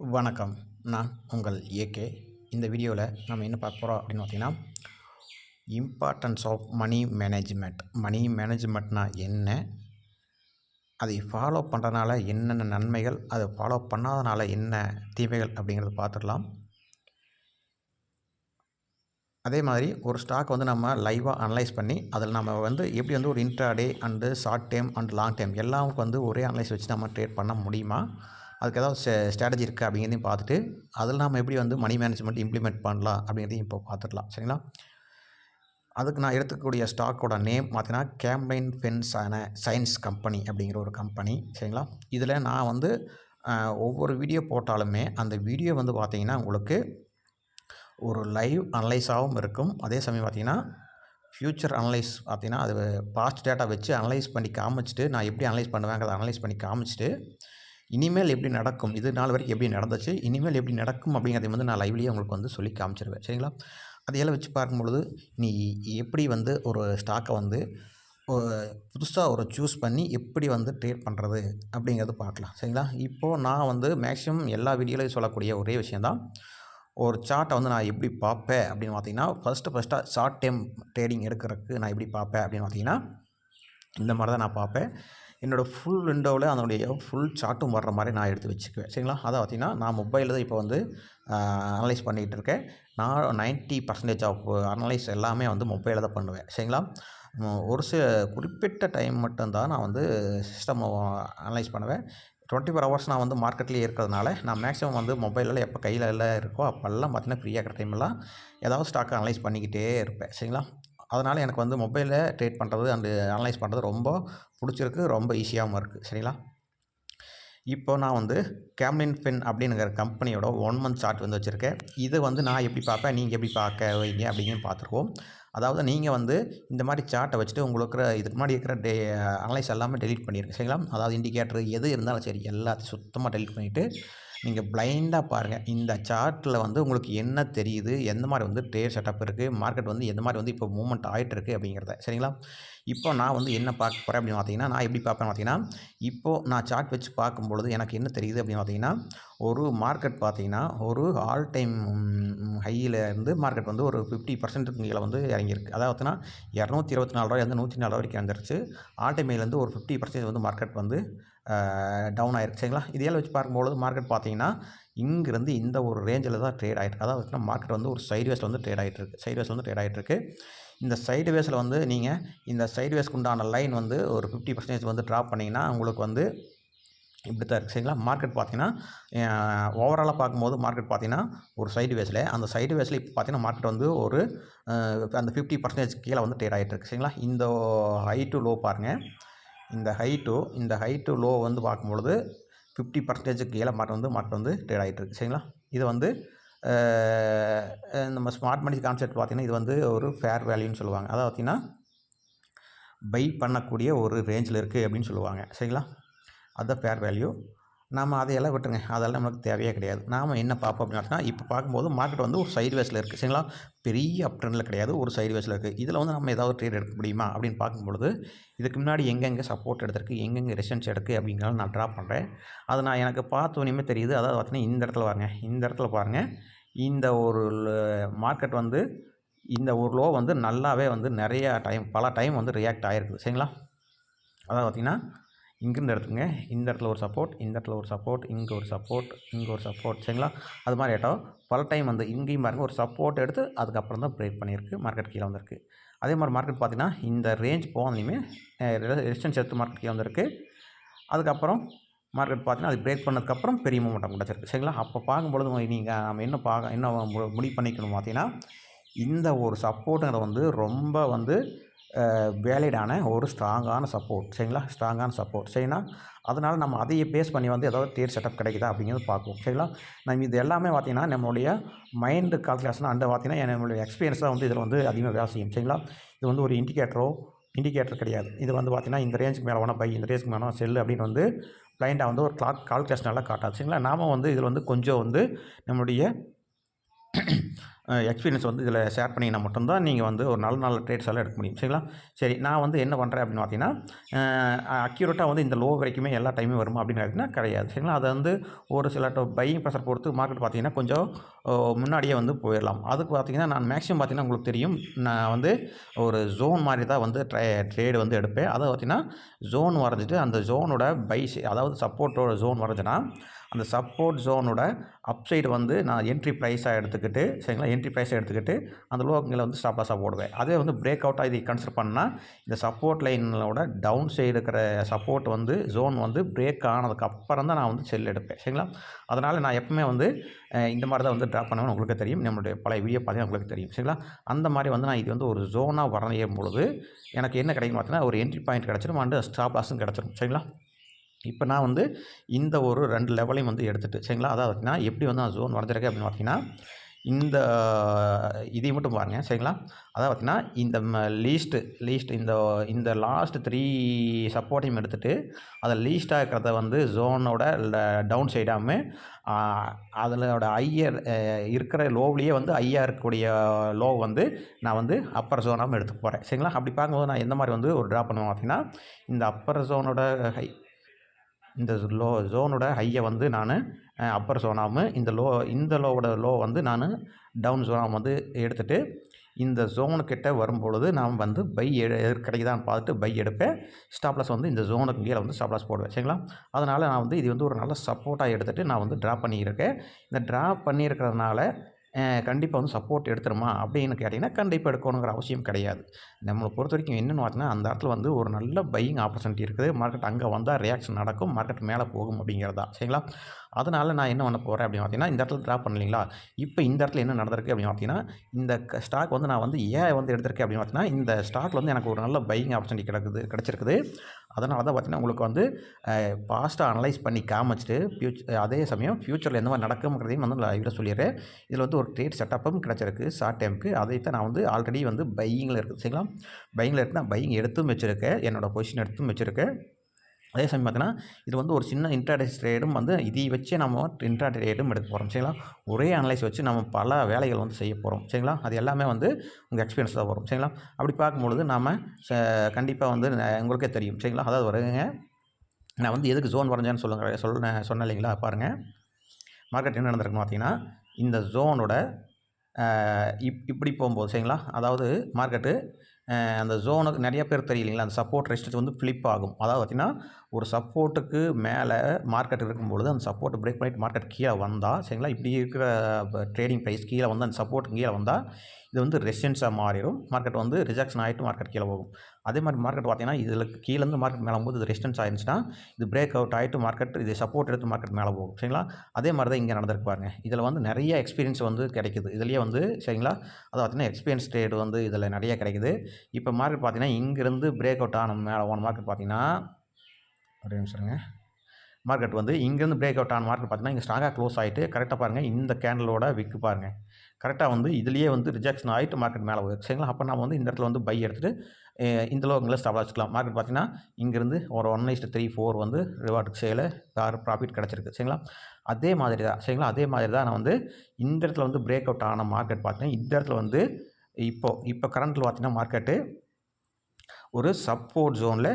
வணக்கம். நான் உங்கள் ஏகே. இந்த வீடியோவில் நம்ம என்ன பார்க்க போகிறோம் அப்படின்னு பார்த்தீங்கன்னா, importance of money management. Money மேனேஜ்மெண்ட்னா என்ன? அதை ஃபாலோ பண்ணுறதுனால என்னென்ன நன்மைகள்? அதை ஃபாலோ பண்ணாதனால என்ன தீமைகள்? அப்படிங்கிறத பார்த்துடலாம். அதே மாதிரி ஒரு ஸ்டாக் நம்ம லைவாக அனலைஸ் பண்ணி அதில் நம்ம எப்படி ஒரு intraday and short term and long term எல்லாமுக்கு ஒரே அனலைஸ் வச்சு நம்ம ட்ரேட் பண்ண முடியுமா? அதுக்கு ஏதாவது ஸ்ட்ராட்டஜி இருக்குது அப்படிங்கிறதையும் பார்த்துட்டு அதில் நம்ம எப்படி மணி மேனேஜ்மெண்ட் இம்ப்ளிமெண்ட் பண்ணலாம் அப்படிங்கிறதையும் இப்போ பார்த்துடலாம். சரிங்களா? அதுக்கு நான் எடுத்துக்கக்கூடிய ஸ்டாக்கோட நேம் பார்த்தீங்கன்னா கேம்லைன் சயின்ஸ் கம்பெனி அப்படிங்கிற ஒரு கம்பெனி. சரிங்களா? இதில் நான் ஒவ்வொரு வீடியோ போட்டாலுமே அந்த வீடியோ பார்த்தீங்கன்னா உங்களுக்கு ஒரு லைவ் அனலைஸாகவும் இருக்கும். அதே சமயம் பார்த்தீங்கன்னா ஃப்யூச்சர் அனலைஸ் பார்த்தீங்கன்னா அது பாஸ்ட் டேட்டா வச்சு அனலைஸ் பண்ணி காமிச்சிட்டு நான் எப்படி அனலைஸ் பண்ணுவேங்கிறத அனலைஸ் பண்ணி காமிச்சிட்டு இனிமேல் எப்படி நடக்கும், இது நாள் வரைக்கும் எப்படி நடந்துச்சு, இனிமேல் எப்படி நடக்கும் அப்படிங்கிறத நான் லைவ்லேயே உங்களுக்கு சொல்லி காமிச்சிருவேன். சரிங்களா? அதையெல்லாம் வச்சு பார்க்கும்பொழுது நீ எப்படி ஒரு ஸ்டாக்கை புதுசாக சூஸ் பண்ணி எப்படி ட்ரேட் பண்ணுறது அப்படிங்கிறது பார்க்கலாம். சரிங்களா? இப்போது நான் மேக்ஸிமம் எல்லா வீடியோலையும் சொல்லக்கூடிய ஒரே விஷயந்தான், ஒரு சார்ட்டை நான் எப்படி பார்ப்பேன் அப்படின்னு பார்த்தீங்கன்னா, ஃபஸ்ட்டாக ஷார்ட் டேர்ம் ட்ரேடிங் எடுக்கிறதுக்கு நான் எப்படி பார்ப்பேன் அப்படின்னு பார்த்தீங்கன்னா, இந்த மாதிரி தான் நான் பார்ப்பேன். என்னோடய ஃபுல் விண்டோவில் அதனுடைய ஃபுல் சார்ட்டும் வர்ற மாதிரி நான் எடுத்து வச்சுக்குவேன். சரிங்களா? அதை பார்த்தீங்கன்னா நான் மொபைலில் தான் இப்போ அனலைஸ் பண்ணிகிட்டு இருக்கேன். நான் 90% ஆஃப் அனலைஸ் எல்லாமே மொபைலில் தான் பண்ணுவேன். சரிங்களா? ஒரு குறிப்பிட்ட டைம் மட்டும்தான் நான் சிஸ்டம் அனலைஸ் பண்ணுவேன். 24 ஹவர்ஸ் நான் மார்க்கெட்லேயே இருக்கிறதுனால நான் மேக்ஸிமம் மொபைலில் எப்போ கையில் எல்லாம் இருக்கோ அப்போல்லாம் பார்த்தீங்கன்னா ஃப்ரீயாக இருக்கிற டைமெல்லாம் ஏதாவது ஸ்டாக்கை அனலைஸ் பண்ணிக்கிட்டே இருப்பேன். சரிங்களா? அதனால் எனக்கு மொபைலில் ட்ரேட் பண்ணுறது அண்டு அனலைஸ் பண்ணுறது ரொம்ப பிடிச்சிருக்கு, ரொம்ப ஈஸியாகவும் இருக்குது. சரிங்களா? இப்போ நான் கேம்லின் ஃபின் அப்படிங்கிற கம்பெனியோட 1 மந்த் சார்ட் வச்சுருக்கேன். இது நான் எப்படி பார்ப்பேன், நீங்கள் எப்படி பார்க்க வைங்க அப்படிங்கிறது பார்த்துருவோம். அதாவது நீங்கள் இந்த மாதிரி சார்ட்டை வச்சுட்டு உங்களுக்கு இதுக்கு முன்னாடி இருக்கிற அனலைஸ் எல்லாமே டெலீட் பண்ணிடுங்க. சரிங்களா? அதாவது இண்டிகேட்டர் எது இருந்தாலும் சரி எல்லாத்தையும் சுத்தமாக டெலீட் பண்ணிவிட்டு நீங்கள் பிளைண்டாக பாருங்கள். இந்த சார்ட்டில் உங்களுக்கு என்ன தெரியுது, எந்த மாதிரி ட்ரேட் செட்டப் இருக்குது, மார்க்கெட் எந்த மாதிரி இப்போ மூவ்மெண்ட் ஆகிட்டுருக்கு அப்படிங்கிறத. சரிங்களா? இப்போ நான் என்ன பார்க்க போகிறேன் அப்படின்னு பார்த்தீங்கன்னா, நான் எப்படி பார்ப்பேன்னு பார்த்தீங்கன்னா, இப்போது நான் சார்ட் வச்சு பார்க்கும்பொழுது எனக்கு என்ன தெரியுது அப்படின்னு பார்த்தீங்கன்னா, ஒரு மார்க்கெட் பார்த்தீங்கன்னா ஒரு ஆல் டைம் ஹையிலேருந்து மார்க்கெட் ஒரு 50% கீழே இறங்கியிருக்கு. அதாவது பார்த்தீங்கன்னா $224 104 வரைக்கும் வந்துருச்சு. ஆல் டைம் ஹையிலேருந்து ஒரு 50% மார்க்கெட் டவுன் ஆகிருக்கு. சரிங்களா? இதையெல்லாம் வச்சு பார்க்கும்பொழுது மார்க்கெட் பார்த்தீங்கன்னா இங்கேருந்து இந்த ஒரு ரேஞ்சில் தான் ட்ரேட் ஆகிருக்கு. அதாவது மார்க்கெட் ஒரு சைட்வேஸில் ட்ரேட் ஆகிட்டுருக்கு. ட்ரேட் ஆகிட்டுருக்கு. இந்த சைட்வேஸில் நீங்கள் இந்த சைட்வேஸ்க்கு உண்டான லைன் ஒரு 50% ட்ராப் பண்ணிங்கன்னா உங்களுக்கு இப்படி தான் இருக்குது. சரிங்களா? மார்க்கெட் பார்த்தீங்கன்னா ஓவராலாக பார்க்கும்போது மார்க்கெட் பார்த்தீங்கன்னா ஒரு சைட்வேஸில் அந்த சைட்வேஸில் இப்போ பார்த்தீங்கன்னா மார்க்கெட் ஒரு அந்த 50% கீழே ட்ரேட் ஆகிட்டுருக்கு. சரிங்களா? இந்த ஹை டு லோ பாருங்கள். இந்த ஹை டு லோ பார்க்கும்பொழுது 50% கீழே மார்க்கெட் ட்ரேட் ஆகிட்டுருக்கு. சரிங்களா? இது நம்ம ஸ்மார்ட் மணி கான்செப்ட் பார்த்திங்கன்னா இது ஒரு ஃபேர் வேல்யூன்னு சொல்லுவாங்க. அதாவது பார்த்திங்கன்னா பை பண்ணக்கூடிய ஒரு ரேஞ்சில் இருக்குது அப்படின்னு சொல்லுவாங்க. சரிங்களா? அதுதான் ஃபேர் வேல்யூ. நாம் அதையெல்லாம் விட்டுருங்க, அதெல்லாம் நமக்கு தேவையே கிடையாது. நாம் என்ன பார்ப்போம் அப்படின்னு பார்த்தீங்கன்னா, இப்போ பார்க்கும்போது மார்க்கெட் ஒரு சைட்வேஸில் இருக்குது. சரிங்களா? பெரிய அப் ட்ரெண்டில் கிடையாது, ஒரு சைட்வேஸில் இருக்குது. இதில் நம்ம ஏதாவது ட்ரேட் எடுக்க முடியுமா அப்படின்னு பார்க்கும்பொழுது இதுக்கு முன்னாடி எங்கெங்கே சப்போர்ட் எடுத்திருக்கு, எங்கெங்கே ரெசிஸ்டன்ஸ் எடுக்கு அப்படிங்கிறத நான் ட்ரா பண்ணுறேன். அது நான் எனக்கு பார்த்தோன்னே தெரியுது. அதாவது பார்த்தீங்கன்னா இந்த இடத்துல பாருங்கள், இந்த இடத்துல பாருங்கள். இந்த ஒரு மார்க்கெட் இந்த ஒரு லோ நல்லாவே நிறையா டைம் பல டைம் ரியாக்ட் ஆகிருக்குது. சரிங்களா? அதாவது பார்த்திங்கன்னா இங்கேருந்து எடுத்துங்க, இந்த இடத்துல ஒரு சப்போர்ட், இந்த இடத்துல ஒரு சப்போர்ட், இங்கே ஒரு சப்போர்ட், இங்கே ஒரு சப்போர்ட். சரிங்களா? அது மாதிரி ஆகிட்டோம் பல டைம் இங்கேயும் பாருங்கள் ஒரு சப்போர்ட் எடுத்து அதுக்கப்புறம் தான் பிரேக் பண்ணியிருக்கு, மார்க்கெட் கீழே வந்திருக்கு. அதே மாதிரி மார்க்கெட் பார்த்திங்கன்னா இந்த ரேஞ்ச் போனதுமே ரெசிஸ்டன்ஸ் எடுத்து மார்க்கெட் கீழே வந்திருக்கு. அதுக்கப்புறம் மார்க்கெட் பார்த்தீங்கன்னா அது பிரேக் பண்ணதுக்கப்புறம் பெரிய மூமெண்டம் கிடச்சிருக்கு. சரிங்களா? அப்போ பார்க்கும்பொழுது நீங்கள் நம்ம என்ன முடிவு பண்ணிக்கணும் பார்த்தீங்கன்னா, இந்த ஒரு சப்போர்ட்டுங்கிறது ரொம்ப வேலிடான ஒரு ஸ்ட்ராங்கான சப்போர்ட். சரிங்களா? ஸ்ட்ராங்கான சப்போர்ட். சரிங்களா? அதனால் நம்ம அதையே பேஸ் பண்ணி ஏதாவது ட்ரேட் செட்டப் கிடைக்குதா அப்படிங்கிறது பார்ப்போம். சரிங்களா? நம்ம இது எல்லாமே பார்த்திங்கன்னா நம்மளுடைய மைண்டு கால்குலேஷன் அண்ட் பார்த்திங்கன்னா நம்மளுடைய எக்ஸ்பீரியன்ஸ் தான் இதில் அதிகமாக வேலை செய்யும். சரிங்களா? இது ஒரு இண்டிகேட்டர் கிடையாது. இது பார்த்திங்கன்னா இந்த ரேஞ்சுக்கு மேலே வேணால் பை, இந்த ரேஞ்சுக்கு மேலே செல்லு அப்படின்னு பிளைண்டாக ஒரு கால்குலேஷனெல்லாம் காட்டாது. சரிங்களா? நாம் இதில் கொஞ்சம் நம்மளுடைய எக்ஸ்பீரியன்ஸ் வந்து இதில் ஷேர் பண்ணிங்கன்னா மட்டும்தான் நீங்கள் வந்து ஒரு நல்ல நல்ல ட்ரேட்ஸ் எல்லாம் எடுக்க முடியும். சரிங்களா? சரி, நான் வந்து என்ன பண்ணுறேன் அப்படின்னு பார்த்தீங்கன்னா, அக்யூரேட்டாக வந்து இந்த லோ வரைக்குமே எல்லா டைமும் வருமா அப்படின்னு பார்த்தீங்கன்னா கிடையாது. சரிங்களா? அதை வந்து ஒரு சில பையிங் ப்ரெஷர் பொறுத்து மார்க்கெட் பார்த்தீங்கன்னா கொஞ்சம் முன்னாடியே வந்து போயிடலாம். அதுக்கு பார்த்தீங்கன்னா நான் மேக்ஸிமம் பார்த்தீங்கன்னா உங்களுக்கு தெரியும், நான் வந்து ஒரு ஜோன் மாதிரி தான் வந்து ட்ரேடு வந்து எடுப்பேன். அதை பார்த்தீங்கன்னா ஜோன் வரைஞ்சிட்டு அந்த ஜோனோட அதாவது சப்போர்ட்டோட ஜோன் வரைஞ்சேன்னா அந்த சப்போர்ட் ஜோனோட அப்சைடு வந்து நான் என்ட்ரி ப்ரைஸாக எடுத்துக்கிட்டு, சரிங்களா, என்ட்ரி ப்ரைஸாக எடுத்துக்கிட்டு அந்த லோக்கில் வந்து ஸ்டாப் லாஸாக போடுவேன். அதே வந்து பிரேக் அவுட்டாக இதை கன்சிடர் பண்ணால் இந்த சப்போர்ட் லைனோட டவுன் சைடு இருக்கிற சப்போர்ட் வந்து ஜோன் வந்து பிரேக் ஆனதுக்கு அப்புறம் தான் நான் வந்து செல் எடுப்பேன். சரிங்களா? அதனால் நான் எப்பவுமே வந்து இந்த மாதிரி தான் வந்து ட்ராப் பண்ணுவேன்னு உங்களுக்கு தெரியும். நம்மளுடைய பழைய வீடியோ பார்த்தீங்கன்னா உங்களுக்கு தெரியும். சரிங்களா? அந்த மாதிரி வந்து நான் இது வந்து ஒரு ஜோனாக வரையும் பொழுது எனக்கு என்ன கிடைக்குன்னு பார்த்தீங்கன்னா, ஒரு என்ட்ரி பாயிண்ட் கிடச்சிரும் அண்டு ஸ்டாப் லாஸும் கிடச்சிரும். சரிங்களா? இப்போ நான் வந்து இந்த ஒரு 2 லெவலையும் வந்து எடுத்துட்டு, சரிங்களா, அதாவது பார்த்தீங்கன்னா எப்படி வந்து நான் ஜோன் வரைஞ்சிருக்கேன் அப்படின்னு பார்த்தீங்கன்னா, இந்த இதை மட்டும் பாருங்கள். சரிங்களா? அதாவது பார்த்தீங்கன்னா இந்த லீஸ்ட் இந்த இந்த லாஸ்ட் 3 சப்போர்ட்டையும் எடுத்துகிட்டு அதை லீஸ்ட்டாக இருக்கிறத வந்து ஜோனோட டவுன் சைடாமல் அதனோட ஹையர் இருக்கிற லோவிலேயே வந்து ஹையாக இருக்கக்கூடிய லோ வந்து நான் வந்து அப்பர் ஜோனாகவும் எடுத்துக்க போகிறேன். சரிங்களா? அப்படி பார்க்கும்போது நான் எந்த மாதிரி வந்து ஒரு ட்ரா பண்ணுவேன் பார்த்தீங்கன்னா, இந்த அப்பர் ஜோனோட இந்த ஜோனோட ஹையை வந்து நான் அப்பர் ஜோனாகவும் இந்த லோவோட லோ வந்து நான் டவுன் ஜோனாகவும் வந்து எடுத்துகிட்டு இந்த ஜோனுக்கிட்ட வரும்பொழுது நான் வந்து பை கிடைக்குதான்னு பார்த்துட்டு பை எடுப்பேன். ஸ்டாப் லாஸ் வந்து இந்த ஜோனுக்கு கீழே வந்து ஸ்டாப் லாஸ் போடுவேன். சரிங்களா? அதனால் நான் வந்து இது வந்து ஒரு நல்ல சப்போர்ட்டாக எடுத்துகிட்டு நான் வந்து ட்ரா பண்ணியிருக்கேன். இந்த ட்ரா பண்ணியிருக்கிறதுனால கண்டிப்பாக வந்து சப்போர்ட் எடுத்துருமா அப்படின்னு கேட்டிங்கன்னா, கண்டிப்பாக எடுக்கணுங்கிற அவசியம் கிடையாது. நம்மளை பொறுத்த வரைக்கும் என்னென்னு பார்த்தீங்கன்னா, அந்த இடத்துல வந்து ஒரு நல்ல பையிங் ஆப்பர்ச்சுனிட்டி இருக்குது. மார்க்கெட் அங்கே வந்தால் ரியாக்ஷன் நடக்கும், மார்க்கெட் மேலே போகும் அப்படிங்கிறது தான். சரிங்களா? அதனால் நான் என்ன பண்ண போகிறேன் அப்படின்னு பார்த்தீங்கன்னா, இந்த இடத்துல ட்ரா பண்ணலைங்களா, இப்போ இந்த இடத்துல என்ன நடந்திருக்கு அப்படின்னு பார்த்தீங்கன்னா, இந்த ஸ்டாக் வந்து நான் வந்து ஏன் வந்து எடுத்திருக்கேன் அப்படின்னு பார்த்தீங்கன்னா, இந்த ஸ்டாக்கில் வந்து எனக்கு ஒரு நல்ல பையிங் ஆப்பர்ச்சுனிட்டி கிடச்சிருக்குது. அதனால தான் பார்த்தீங்கன்னா உங்களுக்கு வந்து பாஸ்ட்டாக அனலைஸ் பண்ணி காமிச்சிட்டு அதே சமயம் ஃப்யூச்சரில் எந்த மாதிரி நடக்குங்கிறதையும் வந்து லைவில் சொல்லிடுறேன். இதில் வந்து ஒரு ட்ரேட் செட்டப்பும் கிடச்சிருக்கு ஷார்ட் டைமுக்கு. அதைத்தான் நான் வந்து ஆல்ரெடி வந்து பையிங்கில் இருக்குது. சரிங்களா? பையிங்கில் இருக்குது. நான் பையிங் எடுத்தும் வச்சுருக்கேன், என்னோடய பொசிஷன் எடுத்தும் வச்சுருக்கேன். அதே சமயம் பார்த்தீங்கன்னா, இது வந்து ஒரு சின்ன இன்ட்ராடே ட்ரேடும் வந்து இதை வச்சே நம்ம இன்ட்ராடே ட்ரேடும் எடுக்க போகிறோம். சரிங்களா? ஒரே அனலைஸ் வச்சு நம்ம பல வேலைகள் வந்து செய்ய போகிறோம். சரிங்களா? அது எல்லாமே வந்து உங்கள் எக்ஸ்பீரியன்ஸ் தான் வரும். சரிங்களா? அப்படி பார்க்கும்பொழுது நாம் கண்டிப்பாக வந்து உங்களுக்கே தெரியும். சரிங்களா? அதாவது வருங்க, நான் வந்து எதுக்கு ஜோன் வரைஞ்சேன்னு சொன்னேன் இல்லைங்களா? பாருங்கள், மார்க்கெட் என்ன நடந்திருக்குன்னு பார்த்தீங்கன்னா, இந்த ஜோனோட இப்படி போகும்போது, சரிங்களா, அதாவது மார்க்கெட்டு அந்த ஜோனுக்கு நிறைய பேர் தெரியலைங்களா, அந்த சப்போர்ட் ரெசிஸ்டன்ஸ் வந்து ஃப்ளிப் ஆகும். அதாவது பார்த்திங்கன்னா, ஒரு சப்போர்ட்டுக்கு மேலே மார்க்கெட் இருக்கும்பொழுது அந்த சப்போர்ட் பிரேக் பண்ணிட்டு மார்க்கெட் கீழே வந்தால், சரிங்களா, இப்படி இருக்கிற ட்ரேடிங் ப்ரைஸ் கீழே வந்து அந்த சப்போர்ட்டுக்கு கீழே வந்தால் இது வந்து ரெசிஸ்டன்ஸாக மாறிடும். மார்க்கெட் வந்து ரிஜெக்ஷன் ஆகிட்டு மார்க்கெட் கீழே போகும். அதே மாதிரி மார்க்கெட் பார்த்திங்கன்னா, இதில் கீழேருந்து மார்க்கெட் மேலே போகும்போது இது ரெசிஸ்டன்ஸ் ஆயிருந்துச்சுன்னா இது பிரேக் அவுட் ஆகிட்டு மார்க்கெட் இது சப்போர்ட் எடுத்து மார்க்கெட் மேலே போகும். சரிங்களா? அதே மாதிரி தான் இங்கே நடந்திருக்கு பாருங்கள். இதில் வந்து நிறைய எக்ஸ்பீரியன்ஸ் வந்து கிடைக்குது இதுலேயே வந்து. சரிங்களா? அதை பார்த்திங்கன்னா எக்ஸ்பீரியன்ஸ் ட்ரேடு வந்து இதில் நிறைய கிடைக்குது. இப்போ மார்க்கெட் பார்த்திங்கன்னா இங்கேருந்து பிரேக் அவுட் ஆன மேலே போன மார்க்கெட் பார்த்திங்கன்னா, ஒரே நிமிஷங்க, மார்க்கெட் வந்து இங்கேருந்து பிரேக் அவுட் ஆன மார்க்கெட் பார்த்திங்கன்னா இங்கே ஸ்ட்ராங்காக க்ளோஸ் ஆகிட்டு கரெக்டாக பாருங்கள், இந்த கேண்டலோட விக்கு பாருங்கள், கரெக்டாக வந்து இதுலேயே வந்து ரிஜெக்ஷன் ஆகிட்டு மார்க்கெட் மேலே போகுது. சரிங்களா? அப்போ நம்ம வந்து இந்த இடத்துல வந்து பை எடுத்துகிட்டு இந்த லோகங்களில் ஸ்டாப் வச்சுக்கலாம். மார்க்கெட் பார்த்திங்கன்னா இங்கேருந்து ஒரு 1:3-4 வந்து ரிவார்டுக்கு சேல ப்ராஃபிட் கிடச்சிருக்கு. சரிங்களா? அதே மாதிரி தான். சரிங்களா? அதே மாதிரி தான் நான் வந்து இந்த இடத்துல வந்து பிரேக் அவுட் ஆன மார்க்கெட் பார்த்திங்கன்னா இந்த இடத்துல வந்து இப்போ கரண்ட்டில் பார்த்திங்கன்னா மார்க்கெட்டு ஒரு சப்போர்ட் ஜோனில்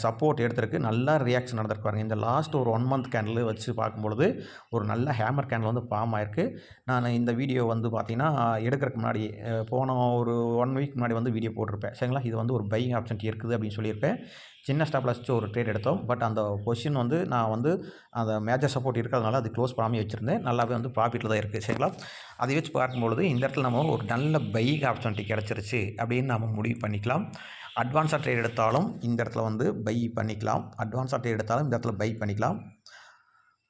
சப்போர்ட் எடுத்திருக்கு. நல்லா ரியாக்ஷன் நடந்திருக்கு பாருங்கள். இந்த லாஸ்ட் ஒரு 1 மந்த் கேண்டில் வச்சு பார்க்கும்பொழுது ஒரு நல்ல ஹேமர் கேண்டில் வந்து ஃபார்ம் ஆயிருக்கு. நான் இந்த வீடியோ வந்து பார்த்திங்கன்னா எடுக்கிறதுக்கு முன்னாடி போன ஒரு 1 வீக் முன்னாடி வந்து வீடியோ போட்டிருப்பேன். சரிங்களா? இது வந்து ஒரு பையிங் ஆப்ஷன் இருக்குது அப்படின்னு சொல்லியிருப்பேன். சின்ன ஸ்டாப்பில் வச்சு ஒரு ட்ரேட் எடுத்தோம். பட் அந்த பொசிஷன் வந்து நான் வந்து அந்த மேஜர் சப்போர்ட் இருக்கிறதுனால அது க்ளோஸ் பண்ணாமல் வச்சுருந்தேன். நல்லாவே வந்து ப்ராஃபிட்டில் தான் இருக்குது. சரிங்களா? அதை வச்சு பார்க்கும்பொழுது இந்த இடத்துல நம்ம ஒரு நல்ல பையிங் ஆப்பர்ச்சுனிட்டி கிடச்சிருச்சு அப்படின்னு நம்ம முடிவு பண்ணிக்கலாம். அட்வான்ஸாக ட்ரேட் எடுத்தாலும் இந்த இடத்துல வந்து பை பண்ணிக்கலாம். அட்வான்ஸாக ட்ரேட் எடுத்தாலும் இந்த இடத்துல பை பண்ணிக்கலாம்.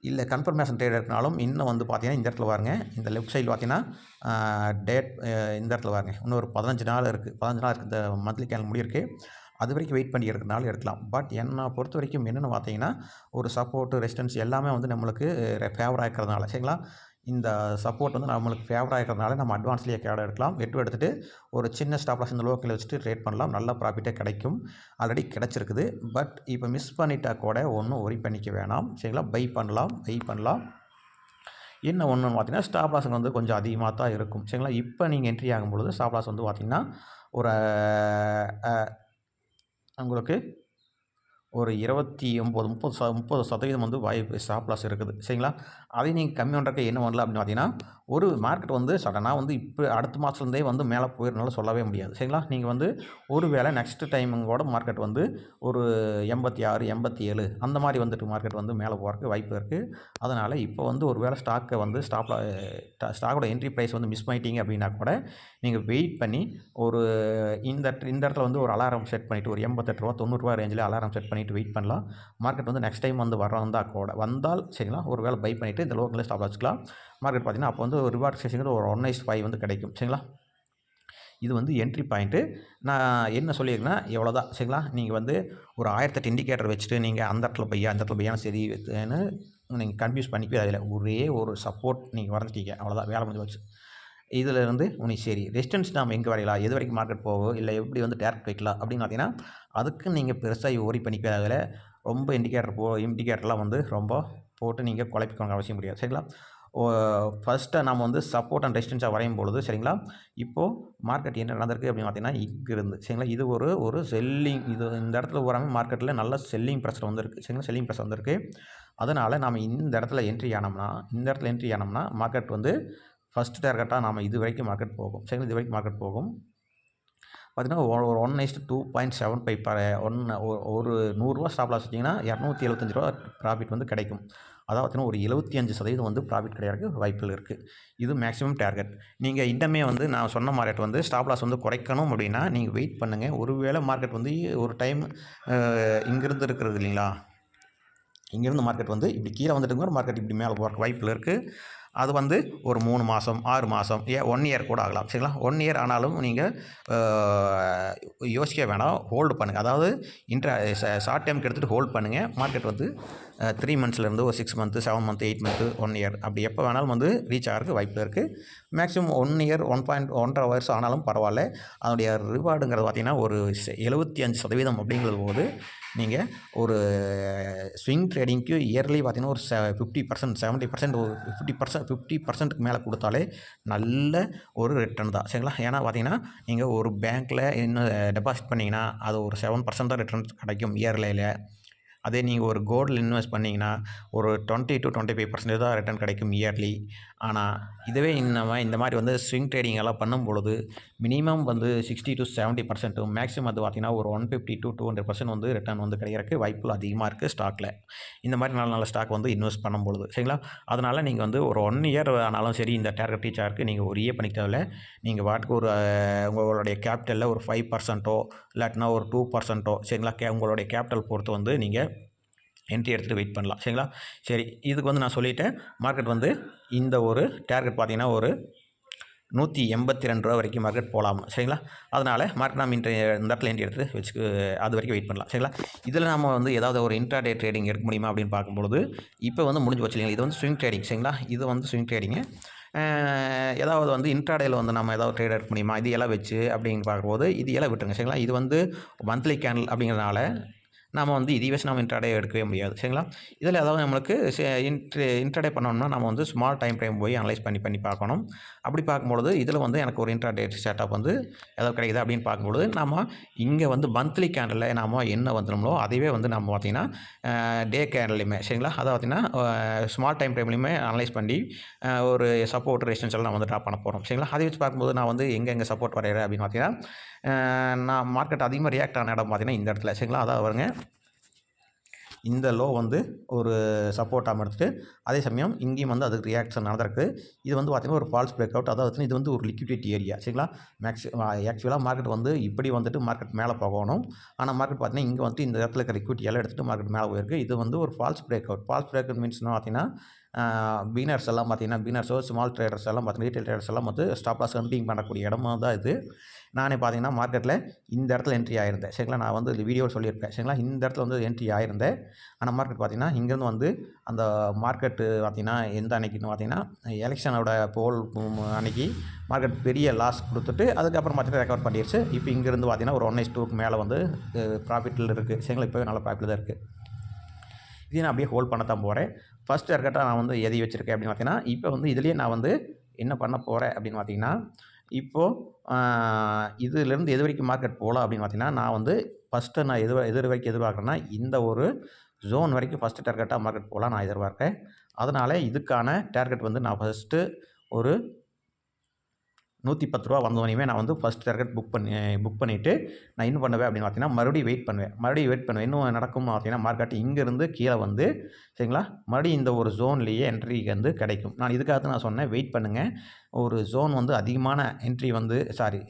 இல்லை கன்ஃபர்மேஷன் ட்ரேட் எடுத்தாலும் இன்னும் வந்து பார்த்திங்கன்னா இந்த இடத்துல பாருங்க, இந்த லெஃப்ட் சைடில் பார்த்திங்கன்னா இந்த இடத்துல பாருங்க, இன்னும் ஒரு 15 நாள் இருக்குது. 15 நாள் இருக்குது இந்த மந்த்லி கேண்டில் முடியிருக்கு. அது வரைக்கும் வெயிட் பண்ணி எடுக்கிறனால எடுக்கலாம். பட் என்னை பொறுத்த வரைக்கும் என்னென்னு பார்த்தீங்கன்னா, ஒரு சப்போர்ட்டு ரெசிஸ்டன்ஸ் எல்லாமே வந்து நம்மளுக்கு ஃபேவராக இருக்கிறதுனால, சரிங்களா, இந்த சப்போர்ட் வந்து நம்மளுக்கு ஃபேவராக இருக்கிறதுனால நம்ம அட்வான்ஸ்லேயே கேட எடுக்கலாம். எடுத்துகிட்டு ஒரு சின்ன ஸ்டாப் லாஸ் இந்த லோக்கலில் வச்சுட்டு ட்ரேட் பண்ணலாம். நல்ல ப்ராஃபிட்டே கிடைக்கும். ஆல்ரெடி கிடச்சிருக்குது. பட் இப்போ மிஸ் பண்ணிட்டா கூட ஒன்றும் ஒரி பண்ணிக்க வேணாம். சரிங்களா? பை பண்ணலாம். என்ன ஒன்றுன்னு பார்த்தீங்கன்னா ஸ்டாப் லாஸுங்க வந்து கொஞ்சம் அதிகமாக தான் இருக்கும் சரிங்களா. இப்போ நீங்கள் என்ட்ரி ஆகும்பொழுது ஸ்டாப் லாஸ் வந்து பார்த்தீங்கன்னா ஒரு உங்களுக்கு ஒரு 29 30% வந்து வாய்ப்பு ஸ்டாப் லாஸ் இருக்குது சரிங்களா. அதையும் நீங்கள் கம்மி பண்ணுறதுக்கு என்ன பண்ணலாம் அப்படின்னு பார்த்தீங்கன்னா, ஒரு மார்க்கெட் வந்து சடனாக வந்து இப்போ அடுத்த மாதத்துலேருந்தே வந்து மேலே போயிடுனால சொல்லவே முடியாது சரிங்களா. நீங்கள் வந்து ஒரு வேளை நெக்ஸ்ட் டைமுங்கோட மார்க்கெட் வந்து ஒரு 86 87 அந்த மாதிரி வந்துட்டு மார்க்கெட் வந்து மேலே போகிறதுக்கு வாய்ப்பு இருக்குது. அதனால் இப்போ வந்து ஒரு வேளை ஸ்டாக்கை வந்து ஸ்டாக்கோட என்ட்ரி ப்ரைஸ் வந்து மிஸ் பண்ணிட்டீங்க அப்படின்னா கூட நீங்கள் வெயிட் பண்ணி ஒரு இந்த இந்த இடத்துல வந்து ஒரு அலாரம் செட் பண்ணிவிட்டு ஒரு ரூ. 88 90 ரேஞ்சில் அலாரம் செட் பண்ணிவிட்டு வெயிட் பண்ணலாம். மார்க்கெட் வந்து நெக்ஸ்ட் டைம் வந்து வந்தால் சரிங்களா, ஒரு வேளை பை பண்ணிவிட்டு இந்த லோக்கலில் ஸ்டாப் வச்சுக்கலாம். மார்க்கெட் பார்த்திங்கன்னா அப்போ வந்து ஒரு ரிவார்ட் ஸ்டேஷனுக்கு ஒரு 1:5 வந்து கிடைக்கும் சரிங்களா. இது வந்து என்ட்ரி பாயிண்ட்டு. நான் என்ன சொல்லியிருக்கேன்னா எவ்வளோதான் சரிங்களா. நீங்கள் வந்து ஒரு 1008 இண்டிகேட்டர் வச்சுட்டு நீங்கள் அந்த இடத்துல பையா அந்த இடத்துல பையான்னு சரின்னு நீங்கள் கன்ஃபியூஸ் பண்ணிக்கவே அதில் ஒரே ஒரு சப்போர்ட் நீங்கள் வரைஞ்சிட்டீங்க அவ்வளோதான், வேலை முடிஞ்சு போச்சு. இதில் இருந்து உனக்கு சரி ரெசிஸ்டன்ஸ் நாம் எங்கே வரையலாம், எது வரைக்கும் மார்க்கெட் போகும், இல்லை எப்படி வந்து டார்கெட் வைக்கலாம் அப்படின்னு பார்த்தீங்கன்னா அதுக்கு நீங்கள் பெருசாக ஓரி பண்ணிக்க அதில் ரொம்ப இண்டிகேட்டர்லாம் வந்து ரொம்ப போட்டு நீங்கள் குழப்பிக்கோங்க அவசியம் முடியாது சரிங்களா. ஃபஸ்ட்டு நம்ம வந்து சப்போர்ட் அண்ட் ரெசிஸ்டன்ஸாக வரையும் பொழுது சரிங்களா. இப்போது மார்க்கெட் என்ன நடந்திருக்கு அப்படின்னு பார்த்தீங்கன்னா இங்கிருந்து சரிங்களா, இது ஒரு செல்லிங், இது இந்த இடத்துல வராமல் மார்க்கெட்டில் நல்ல செல்லிங் ப்ரெஷர் வந்துருக்கு சரிங்களா, செல்லிங் ப்ரெஷர் வந்திருக்கு. அதனால் நம்ம இந்த இடத்துல என்ட்ரி ஆனோம்னா மார்க்கெட் வந்து ஃபஸ்ட் டார்கெட்டாக நாம் இது வரைக்கும் மார்க்கெட் போகும் சரிங்களா. இது வரைக்கும் மார்க்கெட் போகும் பார்த்தீங்கன்னா ஒரு 1:2.75 ஒரு ரூ. 100 ஸ்டாப் லாஸ் வச்சிங்கன்னா ரூ. 275 ப்ராஃபிட் வந்து கிடைக்கும். அதாவது பார்த்தீங்கன்னா ஒரு 75% வந்து ப்ராஃபிட் கிடைக்கிறதுக்கு வாய்ப்புகள் இருக்குது. இது மேக்ஸிமம் டார்கெட். நீங்கள் இன்னமே வந்து நான் சொன்ன மார்க்கெட் வந்து ஸ்டாப் லாஸ் வந்து குறைக்கணும் அப்படின்னா நீங்கள் வெயிட் பண்ணுங்கள். ஒருவேளை மார்க்கெட் வந்து ஒரு டைம் இங்கேருந்து இருக்கிறது இல்லைங்களா, இங்கேருந்து மார்க்கெட் வந்து இப்படி கீழே வந்துட்டு மார்க்கெட் இப்படி மேலே போகிறக்கு வாய்ப்புகள் இருக்குது. அது வந்து ஒரு 3 மாதம் 6 மாதம் 1 இயர் கூட ஆகலாம் சரிங்களா. 1 இயர் ஆனாலும் நீங்கள் யோசிக்க வேணாம், ஹோல்டு பண்ணுங்கள். அதாவது ஷார்ட் டைமுக்கு எடுத்துகிட்டு ஹோல்ட் பண்ணுங்கள். மார்க்கெட் வந்து 3 மந்த்ஸ்லேருந்து ஒரு 6 மந்த்து 7 மந்த்து 8 மந்த்து 1 இயர் அப்படி எப்போ வேணாலும் வந்து ரீச் ஆகிறதுக்கு வாய்ப்பு இருக்குது. மேக்ஸிமம் 1 இயர் 1.5 வருஷம் ஆனாலும் பரவாயில்ல. அதனுடைய ரிவார்டுங்கிறது பார்த்திங்கன்னா ஒரு 75% அப்படிங்கிறது போது நீங்கள் ஒரு ஸ்விங் ட்ரேடிங்க்கு இயர்லி பார்த்திங்கன்னா ஒரு 50% 70% ஒரு 50%க்கு மேலே கொடுத்தாலே நல்ல ஒரு ரிட்டர்ன் தான் சரிங்களா. ஏன்னா பார்த்தீங்கன்னா நீங்கள் ஒரு பேங்க்கில் இன்னும் டெபாசிட் பண்ணிங்கன்னா அது ஒரு 7% தான் ரிட்டர்ன் கிடைக்கும் இயர்லியில். அதே நீங்கள் ஒரு கோல்டில் இன்வெஸ்ட் பண்ணிங்கன்னா ஒரு 20 to 25% தான் ரிட்டர்ன் கிடைக்கும் இயர்லி. ஆனால் இதுவே இந்த மாதிரி வந்து ஸ்விங் ட்ரேடிங் எல்லாம் பண்ணும் பொழுது மினிமம் வந்து 60 to 70%, மேக்ஸிமம் அது பார்த்திங்கன்னா ஒரு 150 to 200% வந்து ரிட்டர்ன் வந்து கிடைக்கிறதுக்கு வாய்ப்புகள் அதிகமாக இருக்குது ஸ்டாக்கில். இந்த மாதிரி நல்ல ஸ்டாக் வந்து இன்வெஸ்ட் பண்ணும் பொழுது சரிங்களா. அதனால் நீங்கள் வந்து ஒரு 1 இயர் ஆனாலும் சரி இந்த டார்கெட் ரீச் ஆகிறதுக்கு நீங்கள் ஒரு இயர் பண்ணிக்க தேவையில்ல. நீங்கள் வாட்டுக்கு ஒரு உங்களுடைய கேபிட்டலில் ஒரு 5% இல்லாட்டினா ஒரு 2% சரிங்களா, உங்களுடைய கேபிட்டல் பொறுத்து வந்து நீங்கள் என்ட்ரி எடுத்துகிட்டு வெயிட் பண்ணலாம் சரிங்களா. சரி, இதுக்கு வந்து நான் சொல்லிவிட்டேன். மார்க்கெட் வந்து இந்த ஒரு டார்கெட் பார்த்திங்கன்னா ஒரு $182 வரைக்கும் மார்க்கெட் போகலாம் சரிங்களா. அதனால் மார்க்கெட் நம்ம இந்த இடத்துல என்ட்ரி எடுத்து வச்சுக்கு அது வரைக்கும் வெயிட் பண்ணலாம் சரிங்களா. இதில் நம்ம வந்து ஏதாவது ஒரு இன்ட்ராடே ட்ரேடிங் எடுக்க முடியுமா அப்படின்னு பார்க்கும்பொழுது இப்போ வந்து முடிஞ்சு வச்சு இல்லைங்களா. இது வந்து ஸ்விங் ட்ரேடிங் சரிங்களா. இது வந்து ஸ்விங் ட்ரேடிங்கு. ஏதாவது வந்து இன்ட்ராடேயில் வந்து நம்ம ஏதாவது ட்ரேட் எடுக்க முடியுமா இது எல்லாம் வச்சு அப்படின்னு பார்க்கும்போது இது எல்லாம் விட்டுருங்க சரிங்களா. இது வந்து மந்த்லி கேண்டில் அப்படிங்கிறதுனால நம்ம வந்து இதை வச்சு நம்ம இன்ட்ராடே எடுக்கவே முடியாது சரிங்களா. இதில் ஏதாவது நம்மளுக்கு இன்ட்ராடே பண்ணணும்னா நம்ம வந்து ஸ்மால் டைம் ஃப்ரேம் போய் அனலைஸ் பண்ணி பார்க்கணும். அப்படி பார்க்கும்பொழுது இதில் வந்து எனக்கு ஒரு இன்ட்ராடே செட்டப் வந்து ஏதாவது கிடைக்குது அப்படின்னு பார்க்கும்பொழுது நம்ம இங்கே வந்து மந்த்லி கேண்டலில் நம்ம என்ன வந்துடுமோ அதைவே வந்து நம்ம பார்த்திங்கன்னா டே கேண்டல்லையுமே சரிங்களா, அதை பார்த்திங்கன்னா ஸ்மால் டைம் ஃப்ரேம்லையுமே அனலைஸ் பண்ணி ஒரு சப்போர்ட் ரெசிஸ்டன்ஸ் எல்லாம் நான் வந்து ட்ரா பண்ண போகிறோம் சரிங்களா. அதை வச்சு பார்க்கும்போது நான் வந்து எங்கே சப்போர்ட் வரைகிறேன் அப்படின்னு பார்த்தீங்கன்னா நான் மார்க்கெட் அதிகமாக ரியாக்ட் ஆன இடம் பார்த்திங்கன்னா இந்த இடத்துல சரிங்களா. அதாவது வருங்க இந்த லோ வந்து ஒரு சப்போர்ட்டாக எடுத்துகிட்டு அதே சமயம் இங்கேயும் வந்து அதுக்கு ரியாக்ஷன் நடந்திருக்கு. இது வந்து பார்த்திங்கன்னா ஒரு ஃபால்ஸ் பிரேக் அவுட், அதாவது இது வந்து ஒரு லிக்விடிட்டி ஏரியா சரிங்களா. ஆக்சுவலாக மார்க்கெட் வந்து இப்படி வந்துட்டு மார்க்கெட் மேலே போகணும். ஆனால் மார்க்கெட் பார்த்திங்கன்னா இங்கே வந்து இந்த இடத்துல இருக்க லிக்விடிட்டி எல்லாம் எடுத்துகிட்டு மார்க்கெட் மேலே போயிருக்கு. இது வந்து ஒரு ஃபால்ஸ் பிரேக் அவுட் மீன்ஸ் பார்த்திங்கன்னா பீனர்ஸ் எல்லாம் பார்த்திங்கன்னா பீனர்ஸோ ஸ்மால் ட்ரேடர்ஸ் எல்லாம் பார்த்திங்கன்னா ரீட்டைல் ட்ரேடர்ஸ் எல்லாம் வந்து ஸ்டாப் லாஸ் ஹண்டிங் பண்ணக்கூடிய இடமா தான் இது. நானே பார்த்திங்கன்னா மார்க்கெட்டில் இந்த இடத்துல என்ட்ரி ஆகிருந்தேன் சரிங்களா. நான் வந்து வீடியோவில் சொல்லியிருப்பேன் சரிங்களா. இந்த இடத்துல வந்து என்ட்ரி ஆகிருந்தேன். ஆனால் மார்க்கெட் பார்த்திங்கன்னா இங்கேருந்து வந்து அந்த மார்க்கெட்டு பார்த்திங்கன்னா எந்த அன்னைக்குன்னு பார்த்திங்கன்னா எலெக்ஷனோட போல் அன்னைக்கு மார்க்கெட் பெரிய லாஸ் கொடுத்துட்டு அதுக்கப்புறம் பார்த்திங்கன்னா ரெக்கவர் பண்ணிடுச்சு. இப்போ இங்கேருந்து பார்த்திங்கன்னா ஒரு 1:2க்கு மேலே வந்து ப்ராஃபிட்டில் இருக்குது சரிங்களா. இப்போவே நல்ல ப்ராஃபிட்டில் தான் இருக்குது. இதையும் நான் அப்படியே ஹோல்ட் பண்ண தான் போகிறேன். ஃபர்ஸ்ட் டார்கெட்டாக நான் வந்து எதை வச்சுருக்கேன் அப்படின்னு பார்த்தீங்கன்னா, இப்போ வந்து இதிலேயே நான் வந்து என்ன பண்ண போகிறேன் அப்படின்னு பார்த்தீங்கன்னா, இப்போது இதிலேருந்து எது வரைக்கும் மார்க்கெட் போகலாம் அப்படின்னு பார்த்தீங்கன்னா, நான் வந்து ஃபஸ்ட்டு நான் எது வரைக்கும் எதிர்பார்க்குறேன்னா, இந்த ஒரு ஜோன் வரைக்கும் ஃபஸ்ட்டு டார்கெட்டாக மார்க்கெட் போகலாம் நான் எதிர்பார்க்கிறேன். அதனால் இதுக்கான டார்கெட் வந்து நான் ஃபஸ்ட்டு ஒரு ரூ. 110 வந்தோனையுமே நான் வந்து ஃபஸ்ட் டார்கெட் புக் பண்ணிவிட்டு நான் என்ன பண்ணுவேன் அப்படின்னு பார்த்தீங்கன்னா, மறுபடியும் வெயிட் பண்ணுவேன். இன்னும் நடக்கும்னு பார்த்தீங்கன்னா, மார்க்கெட் இங்கேருந்து கீழே வந்து சரிங்களா, மறுபடியும் இந்த ஒரு ஜோன்லேயே என்ட்ரி வந்து கிடைக்கும். நான் இதுக்காக தான் நான் சொன்னேன் வெயிட் பண்ணுங்கள். ஒரு ஜோன் வந்து அதிகமான என்ட்ரி வந்து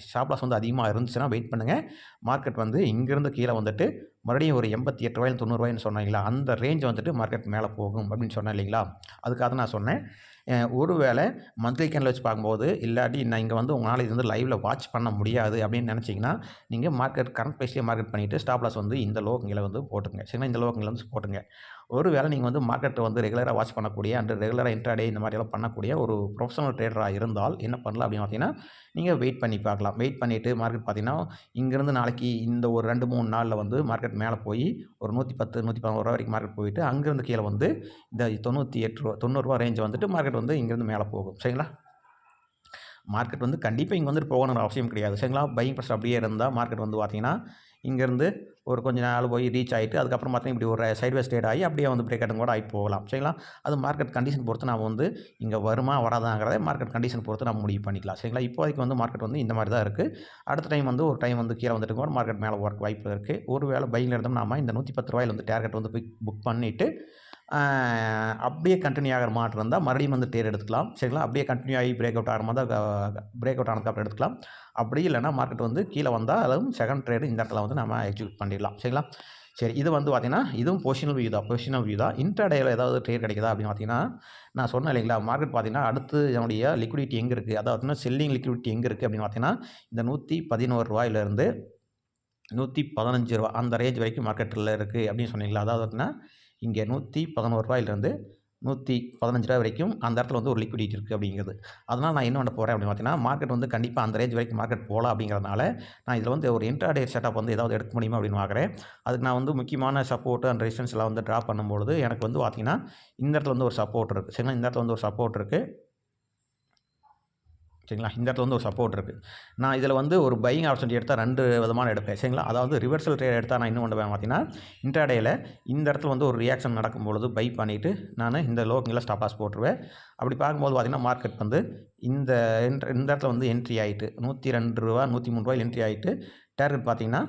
ஸ்டாப் லாஸ் வந்து அதிகமாக இருந்துச்சுன்னா வெயிட் பண்ணுங்கள். மார்க்கெட் வந்து இங்கேருந்து கீழே வந்துட்டு மறுபடியும் ஒரு ரூ. 88 90 சொன்னேன் இல்லைங்களா, அந்த ரேஞ்ச் வந்துட்டு மார்க்கெட் மேலே போகும் அப்படின்னு சொன்னேன் இல்லைங்களா, அதுக்காக தான் நான் சொன்னேன். ஒரு வேளை மந்த்லி கேண்டில் வச்சு பார்க்கும்போது, இல்லாட்டி நான் இங்கே வந்து உங்களால் இது வந்து லைவ்ல வாட்ச் பண்ண முடியாது அப்படின்னு நினச்சிங்கன்னா, நீங்கள் கரண்ட் ப்ரைஸ்லேயே மார்க்கெட் பண்ணிவிட்டு ஸ்டாப் லாஸ் வந்து இந்த லோக்கு கீழே வந்து போட்டுங்க. சரிங்களா, இந்த லோக்கு கீழே வந்து போட்டுங்க. ஒரு வேளை நீங்கள் வந்து மார்க்கெட்டை வந்து ரெகுலராக வாட்ச் பண்ணக்கூடிய அண்ட் ரெகுலராக இன்ட்ராடே இந்த மாதிரியெல்லாம் பண்ணக்கூடிய ஒரு ப்ரொஃபஷனல் ட்ரேடராக இருந்தால் என்ன பண்ணலாம் அப்படின்னு பார்த்தீங்கன்னா, நீங்கள் வெயிட் பண்ணி பார்க்கலாம். வெயிட் பண்ணிவிட்டு மார்க்கெட் பார்த்தீங்கன்னா, இங்கேருந்து நாளைக்கு இந்த ஒரு 2, 3 நாளில் வந்து மார்க்கெட் மேலே போய் ஒரு 110, 111 வரைக்கும் மார்க்கெட் போயிட்டு அங்கேருந்து கீழே வந்து இந்த ரூ. 98 90 ரேஞ்ச் வந்துட்டு மார்க்கெட் வந்து இங்கேருந்து மேலே போகும். சரிங்களா, மார்க்கெட் வந்து கண்டிப்பாக இங்கே வந்துட்டு போகணுங்கிற அவசியம் கிடையாது. சரிங்களா, பையிங் ப்ரெஷர் அப்படியே இருந்தால் மார்க்கெட் வந்து பார்த்தீங்கன்னா, இங்கேருந்து ஒரு கொஞ்ச நாள் போய் ரீச் ஆகிட்டு அதுக்கப்புறம் பார்த்தீங்கன்னா இப்படி ஒரு சைட்வேஸ் ட்ரேட் ஆகி அப்படியே வந்து பிரேக் அவுட்டும் கூட ஆகி போகலாம். சரிங்களா, அது மார்க்கெட் கண்டிஷன் பொறுத்து நாம் வந்து இங்கே வருமா வராதாங்கிறத மார்க்கெட் கண்டிஷன் பொறுத்து நம்ம முடிவு பண்ணிக்கலாம். சரிங்களா, இப்போதைக்கு வந்து மார்க்கெட் வந்து இந்த மாதிரி தான் இருக்குது. அடுத்த டைம் வந்து ஒரு டைம் வந்து கீழே வந்துட்டு கூட மார்க்கெட் மேலே போகிறக்கு வாய்ப்பு இருக்குது. ஒரு வேளை பையிங்கில் இருந்தோம் நாம இந்த ரூ. 110 வந்து டார்கெட் வந்து புக் பண்ணிவிட்டு அப்படியே கண்டினியூ ஆகிற மாதிரி இருந்தால் மறுபடியும் வந்து ட்ரேட் எடுத்துக்கலாம். சரிங்களா, அப்படியே கண்டினியூ ஆகி பிரேக் அவுட் ஆகிற மாதிரி தான் பிரேக் அவுட் ஆனதுக்கப்புறம் எடுத்துக்கலாம். அப்படி இல்லைனா மார்க்கெட் வந்து கீழே வந்தால் அதுவும் செகண்ட் ட்ரேடு இந்த இடத்துல வந்து நம்ம எக்ஸிக்யூட் பண்ணிடலாம். சரிங்களா, சரி இது வந்து பார்த்தீங்கன்னா இதுவும் பொசிஷனல் வியூ தான். இன்ட்ராடேயில் ஏதாவது ட்ரேட் கிடைக்குதா அப்படின்னு பார்த்தீங்கன்னா, நான் சொன்னேன் இல்லைங்களா, மார்க்கெட் பார்த்தீங்கன்னா அடுத்து என்னுடைய லிக்விடிட்டி எங்கே இருக்குது, அதாவது செல்லிங் லிக்விடிட்டி எங்கே இருக்குது அப்படின்னு பார்த்தீங்கன்னா, இந்த ரூ. 111 ரூ. 115 அந்த ரேஞ்ச் வரைக்கும் மார்க்கெட்டில் இருக்குது அப்படின்னு சொன்னீங்களா, அதாவது பார்த்தீங்கன்னா இங்கே ரூ. 111 ரூ. 115 வரைக்கும் அந்த இடத்துல வந்து ஒரு லிக்விடிட்டி இருக்குது அப்படிங்கிறது. அதனால் நான் என்ன பண்ண போகிறேன் அப்படின்னு பார்த்தீங்கன்னா, மார்க்கெட் வந்து கண்டிப்பாக அந்த ரேஞ்ச் வரைக்கும் மார்க்கெட் போகலாம் அப்படிங்கிறதுனால நான் இதில் வந்து ஒரு இன்ட்ராடே செட்டப் வந்து ஏதாவது எடுக்க முடியுமா அப்படின்னு பார்க்குறேன். அதுக்கு நான் வந்து முக்கியமான சப்போர்ட் அண்ட் ரெசிஸ்டன்ஸ் எல்லாம் வந்து ட்ரா பண்ணும்பொழுது எனக்கு வந்து பார்த்தீங்கன்னா இந்த இடத்துல வந்து ஒரு சப்போர்ட் இருக்குது. சரிங்களா, இந்த இடத்துல வந்து ஒரு சப்போர்ட் இருக்குது. சரிங்களா, இந்த இடத்துல வந்து ஒரு சப்போர்ட் இருக்குது. நான் இதில் வந்து ஒரு பையிங் ஆப்பர்ச்சுனிட்டி எடுத்தால் 2 விதமான எடுப்பேன். சரிங்களா, அதாவது ரிவர்சல் ட்ரேட் எடுத்தால் நான் என்ன பண்ணுவேன் பார்த்தீங்கன்னா, இன்ட்ராடேயில் இந்த இடத்துல வந்து ஒரு ரியாக்ஷன் நடக்கும்பொழுது பை பண்ணிவிட்டு நான் இந்த லோக்கில் ஸ்டாப் லாஸ் போட்டுருவேன். அப்படி பார்க்கும்போது பார்த்தீங்கன்னா மார்க்கெட் வந்து இந்த இந்த இடத்துல வந்து என்ட்ரி ஆகிட்டு ரூ. 102 ரூ. 103 என்ட்ரி ஆகிட்டு டார்கெட் பார்த்தீங்கன்னா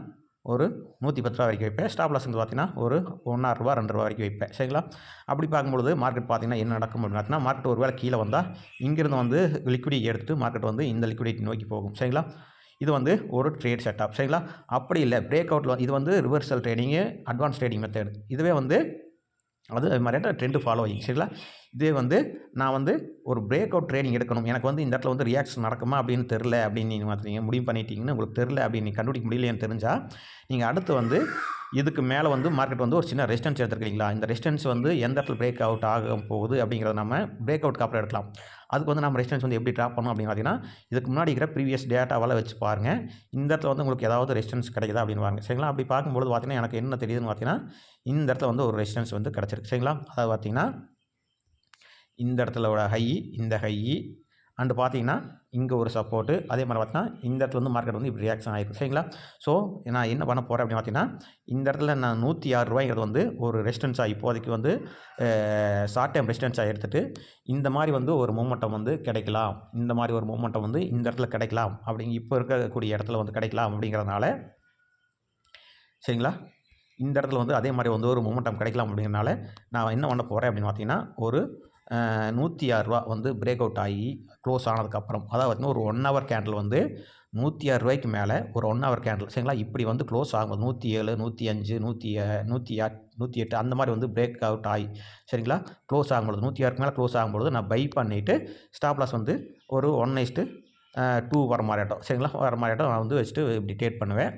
ஒரு ரூ. 110 வரைக்கும் வைப்பேன். ஸ்டாப் லாஸ் வந்து பார்த்தீங்கன்னா ஒரு ரூ. 1.5 ரூ. 2 வரைக்கும் வைப்பேன். சரிங்களா, அப்படி பார்க்கும்பொழுது மார்க்கெட் பார்த்தீங்கன்னா என்ன நடக்கும் அப்படின்னு பார்த்தீங்கன்னா, மார்க்கெட் ஒரு வேளை கீழே வந்தால் இங்கேருந்து வந்து லிக்விடிட்டி எடுத்துட்டு மார்க்கெட் வந்து இந்த லிக்விடிட்டி நோக்கி போகும். சரிங்களா, இது வந்து ஒரு ட்ரேட் செட்டப். சரிங்களா, அப்படி இல்லை பிரேக் அவுட்டில் இது வந்து reversal trading, advance trading method. இதுவே வந்து அது மாதிரியான ட்ரெண்டு ஃபாலோயிங். சரிங்களா, இதே வந்து நான் வந்து ஒரு பிரேக் அவுட் ட்ரேடிங் எடுக்கணும், எனக்கு வந்து இந்த இடத்துல வந்து ரியாக்ஷன் நடக்குமா அப்படின்னு தெரில அப்படின்னு நீங்கள் பார்த்தீங்க முடிவு பண்ணிட்டீங்கன்னு உங்களுக்கு தெரில அப்படின்னு நீங்கள் கண்டுபிடிக்க முடியலைன்னு தெரிஞ்சால் நீங்கள் அடுத்து வந்து இதுக்கு மேலே வந்து மார்க்கெட் வந்து ஒரு சின்ன ரெசிஸ்டன்ஸ் எடுத்துருக்கீங்களா, இந்த ரெசிஸ்டன்ஸ் வந்து எந்த இடத்துல பிரேக் அவுட் ஆக போகுது அப்படிங்கிறத நம்ம பிரேக் அவுட்க்கு அப்புறம் எடுக்கலாம். அதுக்கு வந்து நம்ம ரெசிஸ்டன்ஸ் வந்து எப்படி ட்ராப் பண்ணணும் அப்படின்னு பார்த்தீங்கன்னா, இதுக்கு முன்னாடி இருக்கிற ப்ரீவியஸ் டேட்டாவெல்லாம் வச்சு பாருங்கள். இந்த இடத்துல வந்து உங்களுக்கு ஏதாவது ரெசிஸ்டன்ஸ் கிடைக்குதா அப்படின்னு பாருங்கள். சரிங்களா, அப்படி பார்க்கும்போது பார்த்தீங்கன்னா எனக்கு என்ன தெரியுதுன்னு பார்த்தீங்கன்னா, இந்த இடத்துல வந்து ஒரு ரெசிஸ்டன்ஸ் வந்து கிடச்சிருக்கு. சரிங்களா, அதாவது பார்த்தீங்கன்னா இந்த இடத்துலோட ஹை, இந்த ஹை அண்டு பார்த்தீங்கன்னா இங்கே ஒரு சப்போர்ட்டு, அதே மாதிரி பார்த்தீங்கன்னா இந்த இடத்துல வந்து மார்க்கெட் வந்து இப்படி ரியாக்ஷன் ஆகிருக்கு. சரிங்களா, ஸோ நான் என்ன பண்ண போகிறேன் அப்படின்னு பார்த்தீங்கன்னா, இந்த இடத்துல நான் ரூ. 106 வந்து ஒரு ரெசிஸ்டன்ஸாக இப்போதைக்கு வந்து ஷார்ட் டைம் ரெசிஸ்டன்ஸாக எடுத்துகிட்டு இந்த மாதிரி வந்து ஒரு மூமெண்டம் வந்து கிடைக்கலாம், இந்த மாதிரி ஒரு மூமெண்டம் வந்து இந்த இடத்துல கிடைக்கலாம் இப்போ இருக்கக்கூடிய இடத்துல வந்து கிடைக்கலாம் அப்படிங்கிறதுனால சரிங்களா, இந்த இடத்துல வந்து அதே மாதிரி வந்து ஒரு மூமெண்டம் கிடைக்கலாம் அப்படிங்கிறனால நான் என்ன பண்ண போகிறேன் அப்படின்னு பார்த்தீங்கன்னா, ஒரு ரூ. 106 வந்து பிரேக் அவுட் ஆகி க்ளோஸ் ஆனதுக்கப்புறம், அதாவது பார்த்தீங்கன்னா ஒரு 1 ஹவர் கேண்டில் வந்து ரூ. 106 மேலே ஒரு 1 ஹவர் கேண்டில் சரிங்களா, இப்படி வந்து க்ளோஸ் ஆகும்போது 107 105 108 அந்த மாதிரி வந்து பிரேக் அவுட் ஆகி சரிங்களா க்ளோஸ் ஆகும்பொழுது 106 மேலே க்ளோஸ் ஆகும்பொழுது நான் பை பண்ணிவிட்டு ஸ்டாப் லாஸ் வந்து ஒரு 1:2 வர மாதிரியாட்டம் சரிங்களா, வர மாதிரியாட்டம் நான் வந்து வச்சுட்டு இப்படி ட்ரேட் பண்ணுவேன்.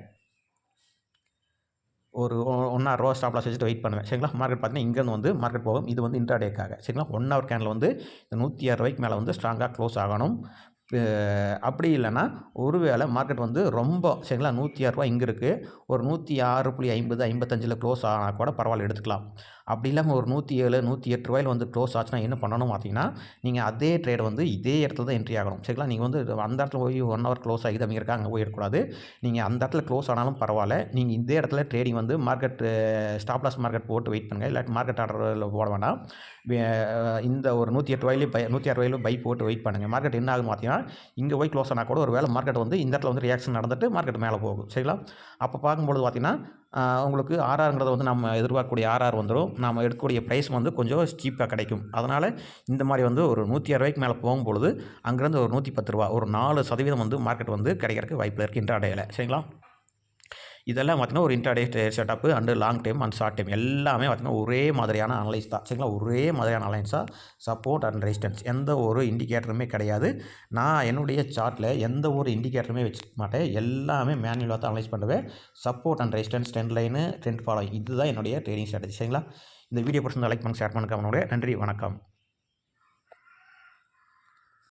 ஒரு ரூ. 1.5 ஸ்டாப் லாஸ் வச்சுட்டு வெயிட் பண்ணுவேன். சரிங்களா, மார்க்கெட் பார்த்தீங்கன்னா இங்கேருந்து வந்து மார்க்கெட் போகும். இது வந்து இன்ட்ராடேக்காக சரிங்களா, 1 ஹவர் கேண்டில் வந்து இந்த ரூ. 106 மேலே வந்து ஸ்ட்ராங்காக க்ளோஸ் ஆகணும். அப்படி இல்லைன்னா ஒருவேளை மார்க்கெட் வந்து ரொம்ப சரிங்களா ரூ. 106 இங்கே இருக்குது, ஒரு 106.50 55ல் க்ளோஸ் ஆனால் கூட பரவாயில்ல எடுத்துக்கலாம். அப்படி இல்லாமல் ஒரு 107 108 வந்து க்ளோஸ் ஆச்சுன்னா என்ன பண்ணணும் பார்த்தீங்கன்னா, நீங்கள் அதே ட்ரேட் வந்து இதே இடத்துல தான் என்ட்ரி ஆகணும் சரிங்களா. நீங்கள் வந்து அந்த இடத்துல போய் 1 ஹவர் க்ளோஸ் ஆகிது அவங்க இருக்காங்க, அங்கே போய் எடுக்கக்கூடாது. நீங்கள் அந்த இடத்துல க்ளோஸ் ஆனாலும் பரவாயில்ல, நீங்கள் இதே இடத்துல ட்ரேடிங் வந்து மார்க்கெட் ஸ்டாப் லாஸ் மார்க்கெட் போட்டு வெயிட் பண்ணுங்கள். இல்லாட்டி மார்க்கெட் ஆர்டரில் போட வேண்டாம். இந்த ஒரு 108 106 பை போட்டு வெயிட் பண்ணுங்கள். மார்க்கெட் என்ன ஆகும் பார்த்தீங்கன்னா, இங்கே போய் க்ளோஸ் ஆனால் கூட ஒரு வேளை மார்க்கெட் வந்து இந்த இடத்துல வந்து ரியாக்ஷன் நடந்துட்டு மார்க்கெட் மேலே போகும் சரிங்களா. அப்போ பார்க்கும்பொழுது பார்த்தீங்கன்னா, உங்களுக்கு ஆர்ஆர்ங்கிறது வந்து நம்ம எதிர்பார்க்கக்கூடிய ஆர்ஆர் வந்துடும். நம்ம எடுக்கக்கூடிய ப்ரைஸ் வந்து கொஞ்சம் சீப்பாக கிடைக்கும். அதனால் இந்த மாதிரி வந்து ஒரு 106 மேலே போகும்பொழுது அங்கேருந்து ஒரு ரூ. 110 ஒரு 4% வந்து மார்க்கெட் வந்து கிடைக்கிறதுக்கு வாய்ப்பு இருக்குது இன்ட்ராடேயில் சரிங்களா. இதெல்லாம் பார்த்தீங்கன்னா ஒரு intraday setup and long time and short time எல்லாமே பார்த்தீங்கன்னா ஒரே மாதிரியான அனலைஸ் தான் சரிங்களா. ஒரே மாதிரியான அனலைஸாக சப்போர்ட் அண்ட் ரெசிஸ்டன்ஸ் எந்த ஒரு இண்டிகேட்டருமே கிடையாது. நான் என்னுடைய சார்ட்டில் எந்த ஒரு இண்டிகேட்டருமே வச்சுக்க மாட்டேன். எல்லாமே மேனுவலாக தான் அனலைஸ் பண்ணுவேன். Support and resistance trend line trend following இதுதான் என்னுடைய ட்ரேடிங் ஸ்ட்ராட்டஜி சரிங்களா. இந்த வீடியோ பிடிச்சிருந்தா லைக் பண்ணுங்கள், ஷேர் பண்ணுங்கள். அவனுடைய நன்றி, வணக்கம்.